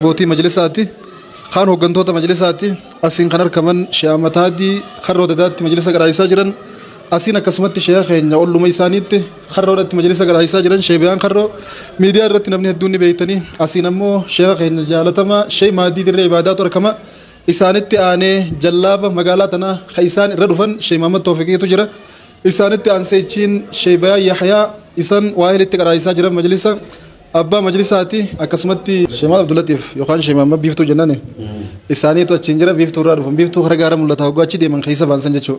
بوتي مجلساتي خان هوغنتوتا مجلساتي اسين خنر كمان شامتادي خرو ددات مجلس غرايسا جيران اسين كسمت شيخ ان اولو ميسانيت خرو ددات مجلس غرايسا جيران شي بيان خرو ميديا رت نبني الدوني بيتني اسين امو شيخ ان جالتما شي مادي در عبادات وركما اسانت اني جلاب مغالاتنا خيسان ردفن شي محمد توفيقي تجرا اسانت انسيچين شي بيا يحيى اسن واهل غرايسا جيران مجلسا أبا مجلساتي أكسمتي شمال عبد اللطيف يوخان شمال ما بيفتو جنانه إساني تو تشينجرا بيفتو رارفم بيفتو خرجارا ملا تاوغا تشي دي من خيسة بانسان جتشو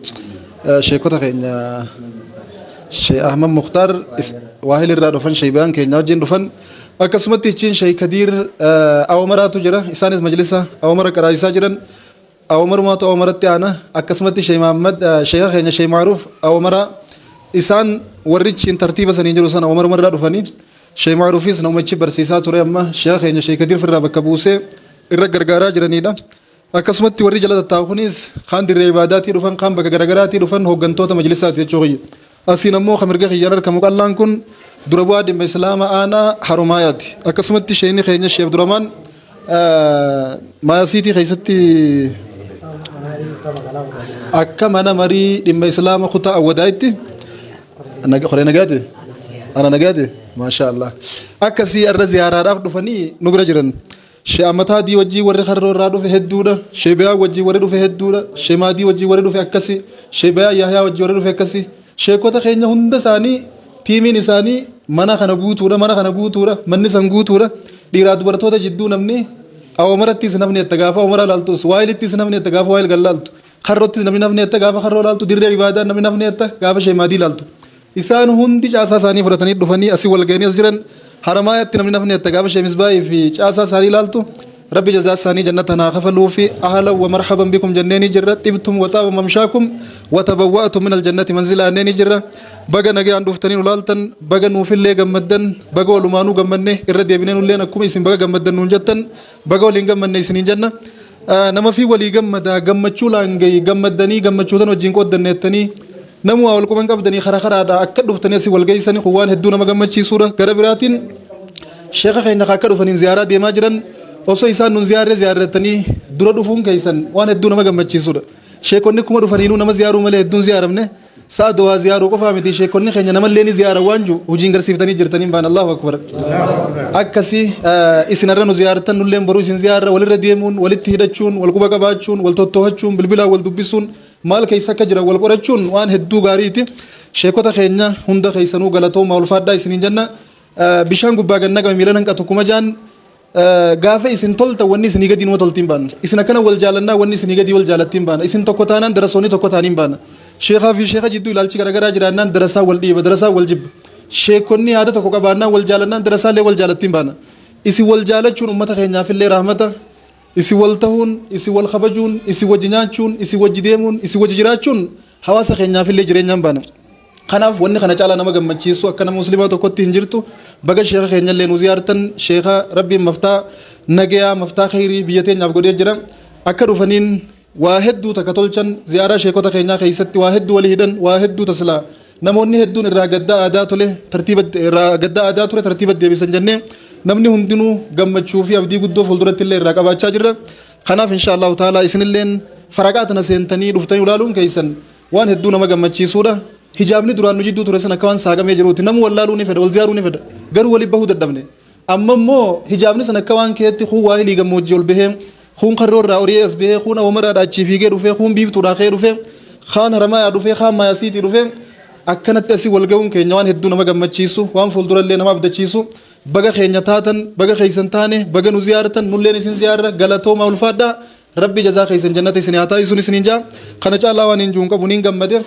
شيكو تخينيا شي أحمد مختار واهل الرارفن شيبان كينيا جين رفن أكسمتي تشين شي كدير أو مراتو جرا إساني مجلسة أو مرا كرايسا جران أو مر ما تو أو مرتي أنا أكسمتي شي محمد شيخ خينيا شي معروف أو مرا إسان وريتشين ترتيبا سنينجروسان أو مرا رفني شيء معروفيس نومتشي برسيسات وري أما شيخ إن شيء كثير في الرابع كبوسة الرجال جرانيدا أكسمت توري جلاد التاخونيز خان دير عباداتي رفن خان بكجرجراتي رفن هو جنتوتا مجلسات يجوعي أسين أمو خمرجع خيانر كمقال لانكون دربوا دم الإسلام أنا حرماياتي أكسمت شيء خيانة شيخ درمان ما يسيتي خيستي أكم أنا مري دم الإسلام خطأ ودايتي أنا خلينا نجادي أنا نجادي ما شاء الله أكسي الرزيارة رافض فني نبرجرن شامتها دي وجي وري خرر رادو في هدودا شبيا وجي وري في هدودا شمادي وجي وري في أكسي شبيا يحيى وجي وري في أكسي شيكوتا خينيا هند ساني تيمين ساني منا خنقوتورا منا خنقوتورا من سنقوتورا ديرات برتودا جدو نمني أو مرتي سنفني التجافا ومرا لالتوس وايلتي سنفني التجافا وايل قلالتو خرّوتي نفني التجافا خرّو لالتو دير عبادة نفني التجافا شمادي لالتو إسان هندي جاسا ساني فرتني دفني أسي والجاني أسجرن حرماية تنمي نفني التجاب شمس باي في جاسا ساني لالتو ربي جزاء ساني جنتنا خفلوا في أهلا ومرحبا بكم جناني جرة تبتم وطاب ممشاكم وتبوأتم من الجنة منزلا أنني جرة بقى نجي عند دفتني ولالتن بقى نوفل لي جمدن بقى ولمانو جمدنه الرد يبينن ولينا كم اسم بقى جمدن نجتن بقى ولين جمدن يسنين جنة نما في ولي جمدا جمدشولانجي جمدني جمدشوتن وجين قد النتني نمو أول كمان قبضني خرا دا أكد دفتني سي والجيساني خوان هدونا مجمع شيء صورة كربراتين شيخ خينا خاكر دفنين زيارة دي ماجرن أوسو إنسان نون زيارة تاني دورا دفون كيسان وان هدونا مجمع شيء صورة شيخ كوني كم دفنينو نما زيارو ملء هدون زيارة منه سادوا زيارو كفامتي شيخ كوني خينا نما ليني زيارة وانجو وجينغر سيفتني جرتني بان الله أكبر أكسي إسنارنو زيارة نولين بروس زيارة ولرديمون ولتهدشون والكوبا كباتشون والتوتوهشون بالبلا والدبسون maal keessa akka jira wal qorachuun waan hedduu gaariiti sheekota keenya hunda keessanuu galatoo maal faaddaa isiniin jenna bishaan gubbaa ganna gama miilan hanqatu kuma jaan gaafa isin tolta wanni isinii gadi numa toltiin baana isin akkana wal jaalannaa wanni isinii gadi wal jaalattiin baana isin tokko taanaan darasoonni tokko taaniin baana sheekaa fi sheeka jidduu ilaalchi garagaraa jiraannaan darasaa wal dhiiba darasaa wal jibba sheekonni yaada tokko qabaannaan wal jaalannaan darasaallee wal jaalattiin baana isin wal jaalachuun ummata keenyaafillee rahmata isi wal tahuun isi wal kabajuun isi wajji nyaachuun isi wajji deemuun isi wajji jiraachuun hawaasa keenyaafillee jireenyaan baana kanaaf wanni kana caalaa nama gammachiisu akka nama muslimaa tokkotti hin jirtu baga sheeka keenyallee nu ziyaartan sheeka rabbiin maftaa nagayaa maftaa khayrii biyya teenyaaf godhee jira akka dhufaniin waa hedduu takka tolchan ziyaaraa sheekota keenyaa keessatti waa hedduu walii hidhan waa hedduu taslaa namoonni hedduun irraa gaddaa aadaa tole tartiiba irraa gaddaa aadaa ture tartiiba deebisan jennee namni hundinuu gammachuu fi abdii guddoo fuulduratti illee irraa qabaachaa jirra kanaaf inshallah taala isinilleen faraqaatana seentanii dhuftanii ilaaluun keessan waan hedduu nama gammachiisuudha hijaabni duraan nu jidduu ture sana akka waan saaqamee jiruuti namu wallaaluu ni fedha wal ziyaaruu ni fedha garuu wali bahuu dadhabne amma immoo hijaabni sana akka waan keetti kuu waa hilii gammoojjii ol bahee kuun karroo irraa horii as bahee kuun awwamaraadhaa achii fiigee dhufee kuun biiftuudhaa kee dhufee kaan haramayaa dhufee kaan maayasiitii dhufee akkanatti asii wal ga'uun keenya waan hedduu nama gammachiisu waan fuuldurallee nama abdachiisu baga keenya taatan baga keeysan taane baga nu ziyaaratan nulleen isin ziyaarra galatooma ulfaadha rabbi jazaa keeysan jannata isin haa taasisun isiniin jaa kana caalaa waan hin juun qabu niin gammade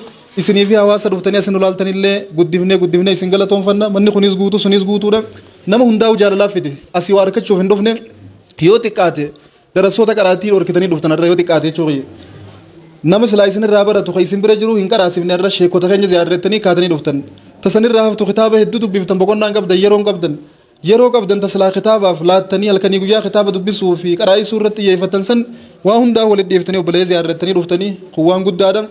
isinii fi hawaasa dhuftanii asin ulaaltanillee guddifne isin galatoonfanna manni kunis guutuu sunis guutuudha nama hundaa'u jaalalaaf fide asii waa argachuuf hin dhufne yoo xiqqaate darasoota qaraatii dhorkitanii dhuftanarra yoo xiqqaate jechuudha nama silaa isin irraa baratu ka isin bira jiru hin qaraasifne irra sheekota keenya ziyaarrettanii kaatanii dhuftan tasanirraa haftu kitaaba hedduu dubbiftan boqonnaan qabdan yeroo qabdan taslaa kitaabaaf laattanii halkanii guyyaa kitaaba dubbisuu fi qaraa'isuu irratti xiyyeeffatan san waa hundaa walitti dhiyeeftanii obboleeyya ziyaarrettanii dhuftanii kuwaan guddaadha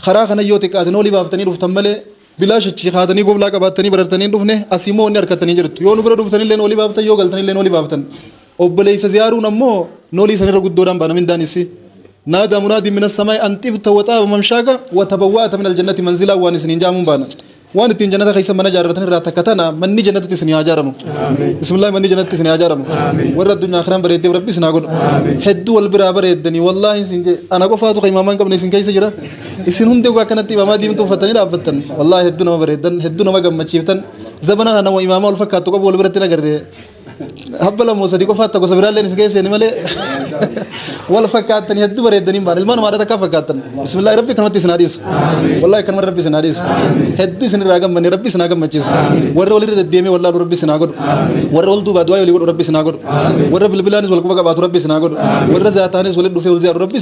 karaa kana yoo xiqqaatin olii baaftanii dhuftan malee bilaashichi kaatanii goblaa qabaatanii baratanii dhufne asimoo inni harkatanii jirtu yoo nu bira dhuftanillee olii baaftan yoo galtanillee olii baaftan obboleessa ziyaaruun ammoo noolii sanirra guddoodhaan baana mindaanisi نادى منادي من السماء أن طبت وطاب ممشاك وتبوأت من الجنة منزلا وان سنين جامون بانا وان تين جنة خيسا من جارتنا راتكتنا من جنة تسني أجارم بسم الله من جنة تسني أجارم ورد الدنيا آخرام بريد ربي سناقول حد والبرابر يدني والله سنج أنا قفاتو خيما مان قبل سن كيس جرا إسنهم دعوا كانت إمام ديم توفتني رابطن والله حدنا ما بريدن حدنا ما قم مشيفتن زبنا أنا وإمام الفكاتو قبول برتنا قرر هبلا موسى دي قفات تقول سبرال لين سكيس يعني ماله والفكاتن يهدو بريدني بان المن ما رأيت كفكاتن بسم الله ربي كلمة سناديس والله كلمة ربي سناديس هدو سن راجم بني ربي سناجم مچيس ورّول ريد الديمي والله ربي سناجر ورّول دو بدواي ولي ربي سناجر ورّ بالبلانس والكوبا كبات ربي سناجر ورّ زاتانس ولي دو في ولزار ربي